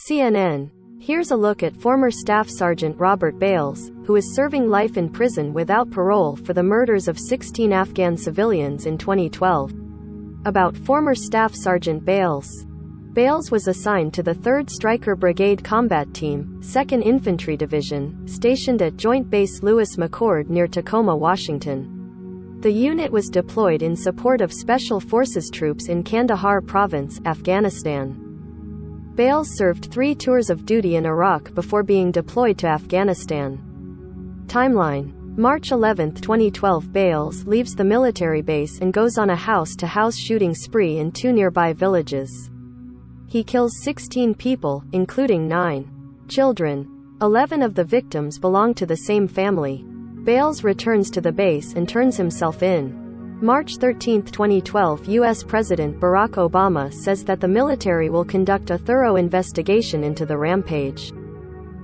CNN. Here's a look at former Staff Sergeant Robert Bales, who is serving life in prison without parole for the murders of 16 Afghan civilians in 2012. About former Staff Sergeant Bales. Bales was assigned to the 3rd Stryker Brigade Combat Team, 2nd Infantry Division, stationed at Joint Base Lewis McChord near Tacoma, Washington. The unit was deployed in support of Special Forces troops in Kandahar Province, Afghanistan. Bales served 3 tours of duty in Iraq before being deployed to Afghanistan. Timeline. March 11, 2012. Bales leaves the military base and goes on a house-to-house shooting spree in 2 nearby villages. He kills 16 people, including 9 children. 11 of the victims belong to the same family. Bales returns to the base and turns himself in. March 13, 2012. U.S. President Barack Obama says that the military will conduct a thorough investigation into the rampage.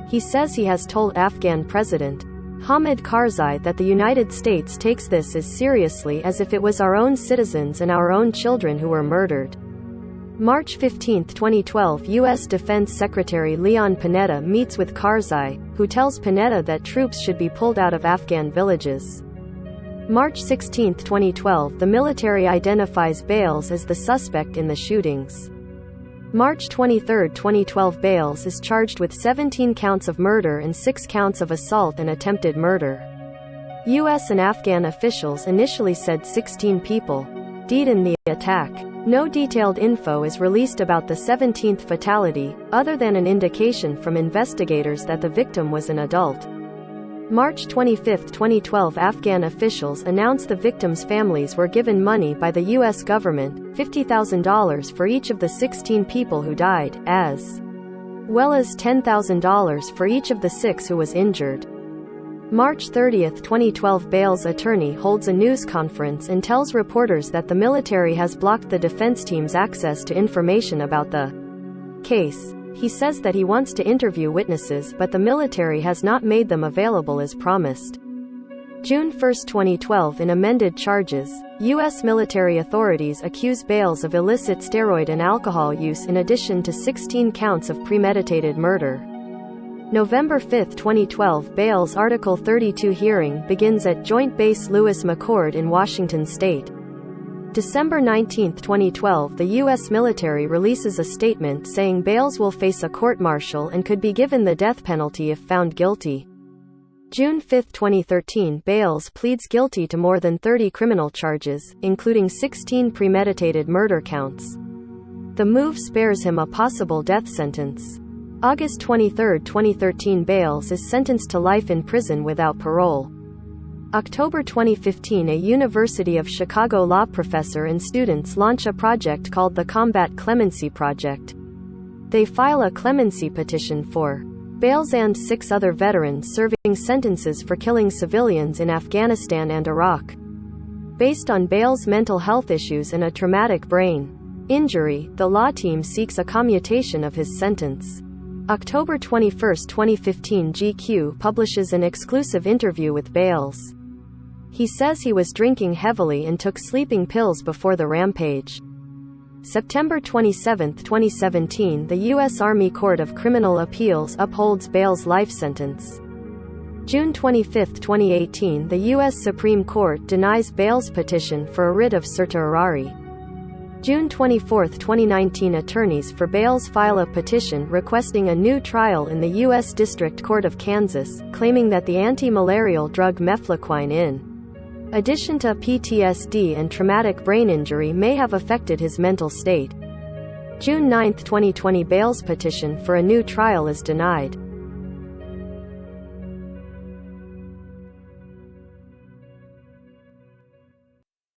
He says he has told Afghan President Hamid Karzai that the United States takes this as seriously as if it was our own citizens and our own children who were murdered. March 15, 2012. U.S. Defense Secretary Leon Panetta meets with Karzai, who tells Panetta that troops should be pulled out of Afghan villages. March 16, 2012. The military identifies Bales as the suspect in the shootings. March 23, 2012. Bales is charged with 17 counts of murder and 6 counts of assault and attempted murder. U.S. and Afghan officials initially said 16 people died in the attack. No detailed info is released about the 17th fatality, other than an indication from investigators that the victim was an adult. March 25, 2012. Afghan officials announced the victims' families were given money by the U.S. government, $50,000 for each of the 16 people who died, as well as $10,000 for each of the 6 who was injured. March 30, 2012. Bales' attorney holds a news conference and tells reporters that the military has blocked the defense team's access to information about the case. He says that he wants to interview witnesses, but the military has not made them available as promised. June 1, 2012. In amended charges, U.S. military authorities accuse Bales of illicit steroid and alcohol use in addition to 16 counts of premeditated murder. November 5, 2012. Bales' Article 32 hearing begins at Joint Base Lewis McChord in Washington state. December 19, 2012. The U.S. military releases a statement saying Bales will face a court-martial and could be given the death penalty if found guilty. June 5, 2013. Bales pleads guilty to more than 30 criminal charges, including 16 premeditated murder counts. The move spares him a possible death sentence. August 23, 2013. Bales is sentenced to life in prison without parole. October 2015. A University of Chicago law professor and students launch a project called the Combat Clemency Project. They file a clemency petition for Bales and 6 other veterans serving sentences for killing civilians in Afghanistan and Iraq. Based on Bales' mental health issues and a traumatic brain injury, the law team seeks a commutation of his sentence. October 21, 2015. GQ publishes an exclusive interview with Bales. He says he was drinking heavily and took sleeping pills before the rampage. September 27, 2017. The U.S. Army Court of Criminal Appeals upholds Bales' life sentence. June 25, 2018. The U.S. Supreme Court denies Bales' petition for a writ of certiorari. June 24, 2019. Attorneys for Bales file a petition requesting a new trial in the U.S. District Court of Kansas, claiming that the anti-malarial drug mefloquine in addition to PTSD and traumatic brain injury may have affected his mental state. June 9, 2020. Bales' petition for a new trial is denied.